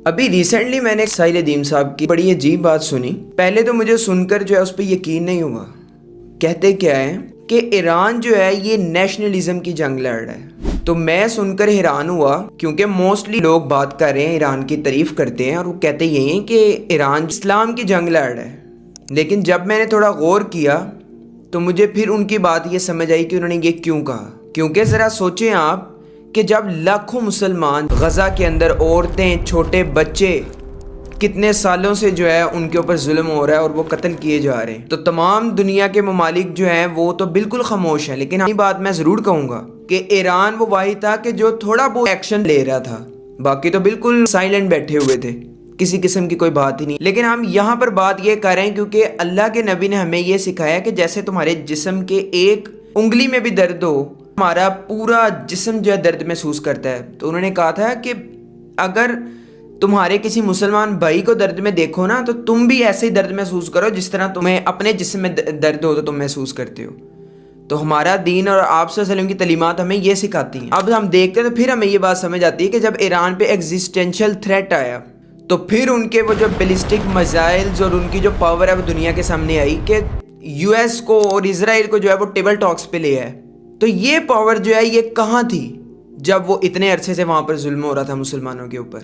ابھی ریسنٹلی میں نے ساحل ندیم صاحب کی بڑی عجیب بات سنی. پہلے تو مجھے سن کر جو ہے اس پہ یقین نہیں ہوا. کہتے کیا ہے کہ ایران جو ہے یہ نیشنلزم کی جنگ لڑ رہا ہے. تو میں سن کر حیران ہوا کیونکہ موسٹلی لوگ بات کر رہے ہیں، ایران کی تعریف کرتے ہیں اور وہ کہتے یہی ہیں کہ ایران اسلام کی جنگ لڑ رہا ہے. لیکن جب میں نے تھوڑا غور کیا تو مجھے پھر ان کی بات یہ سمجھ آئی کہ انہوں نے یہ کیوں کہا. کیونکہ ذرا سوچیں آپ کہ جب لاکھوں مسلمان غزہ کے اندر، عورتیں، چھوٹے بچے، کتنے سالوں سے جو ہے ان کے اوپر ظلم ہو رہا ہے اور وہ قتل کیے جا رہے ہیں، تو تمام دنیا کے ممالک جو ہیں وہ تو بالکل خاموش ہیں. لیکن یہ بات میں ضرور کہوں گا کہ ایران وہ واحد تھا کہ جو تھوڑا بہت ایکشن لے رہا تھا، باقی تو بالکل سائلنٹ بیٹھے ہوئے تھے، کسی قسم کی کوئی بات ہی نہیں. لیکن ہم یہاں پر بات یہ کر رہے ہیں کیونکہ اللہ کے نبی نے ہمیں یہ سکھایا کہ جیسے تمہارے جسم کے ایک انگلی میں بھی درد ہو، ہمارا پورا جسم جو ہے درد محسوس کرتا ہے. تو انہوں نے کہا تھا کہ اگر تمہارے کسی مسلمان بھائی کو درد میں دیکھو نا تو تم بھی ایسے ہی درد محسوس کرو جس طرح تمہیں اپنے جسم میں درد ہو تو تم محسوس کرتے ہو. تو ہمارا دین اور آپ صلی اللہ علیہ وسلم کی تعلیمات ہمیں یہ سکھاتی ہیں. اب ہم دیکھتے ہیں تو پھر ہمیں یہ بات سمجھ آتی ہے کہ جب ایران پہ ایگزسٹینشل تھریٹ آیا تو پھر ان کے وہ جو بیلسٹک میزائلز اور ان کی جو پاور ہے وہ دنیا کے سامنے آئی کہ یو ایس کو اور اسرائیل کو جو ہے وہ ٹیبل ٹاکس پہ لے آئے. تو یہ پاور جو ہے یہ کہاں تھی جب وہ اتنے عرصے سے وہاں پر ظلم ہو رہا تھا مسلمانوں کے اوپر.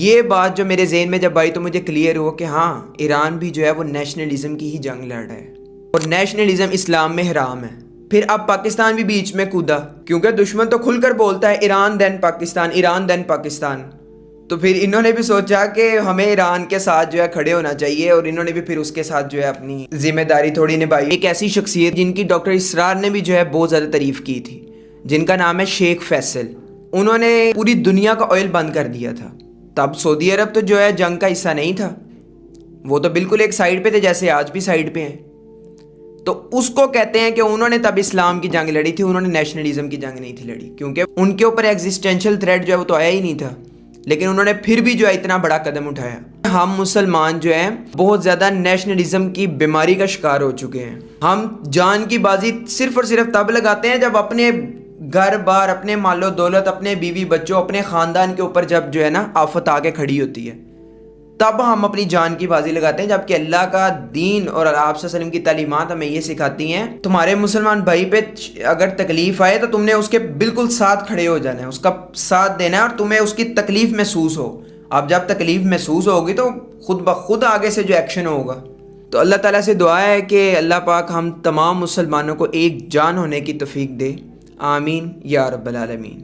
یہ بات جو میرے ذہن میں جب آئی تو مجھے کلیئر ہوا کہ ہاں، ایران بھی جو ہے وہ نیشنلزم کی ہی جنگ لڑ رہا ہے اور نیشنلزم اسلام میں حرام ہے. پھر اب پاکستان بھی بیچ میں کودا کیونکہ دشمن تو کھل کر بولتا ہے ایران دین پاکستان، ایران دین پاکستان. تو پھر انہوں نے بھی سوچا کہ ہمیں ایران کے ساتھ جو ہے کھڑے ہونا چاہیے اور انہوں نے بھی پھر اس کے ساتھ جو ہے اپنی ذمہ داری تھوڑی نبھائی. ایک ایسی شخصیت جن کی ڈاکٹر اسرار نے بھی جو ہے بہت زیادہ تعریف کی تھی، جن کا نام ہے شیخ فیصل. انہوں نے پوری دنیا کا آئل بند کر دیا تھا. تب سعودی عرب تو جو ہے جنگ کا حصہ نہیں تھا، وہ تو بالکل ایک سائیڈ پہ تھے جیسے آج بھی سائیڈ پہ ہیں. تو اس کو کہتے ہیں کہ انہوں نے تب اسلام کی جنگ لڑی تھی، انہوں نے نیشنلزم کی جنگ نہیں تھی لڑی کیونکہ ان کے اوپر ایگزسٹینشل تھریٹ جو ہے وہ تو آیا ہی نہیں تھا. لیکن انہوں نے پھر بھی جو ہے اتنا بڑا قدم اٹھایا. ہم مسلمان جو ہیں بہت زیادہ نیشنلزم کی بیماری کا شکار ہو چکے ہیں. ہم جان کی بازی صرف اور صرف تب لگاتے ہیں جب اپنے گھر بار، اپنے مال و دولت، اپنے بیوی بچوں، اپنے خاندان کے اوپر جب جو ہے نا آفت آ کے کھڑی ہوتی ہے تب ہم اپنی جان کی بازی لگاتے ہیں. جبکہ اللہ کا دین اور آپ صلی اللہ علیہ وسلم کی تعلیمات ہمیں یہ سکھاتی ہیں تمہارے مسلمان بھائی پہ اگر تکلیف آئے تو تم نے اس کے بالکل ساتھ کھڑے ہو جانا ہے، اس کا ساتھ دینا ہے اور تمہیں اس کی تکلیف محسوس ہو. اب جب تکلیف محسوس ہوگی تو خود بخود آگے سے جو ایکشن ہوگا. تو اللہ تعالیٰ سے دعا ہے کہ اللہ پاک ہم تمام مسلمانوں کو ایک جان ہونے کی توفیق دے. آمین یا رب العالمین.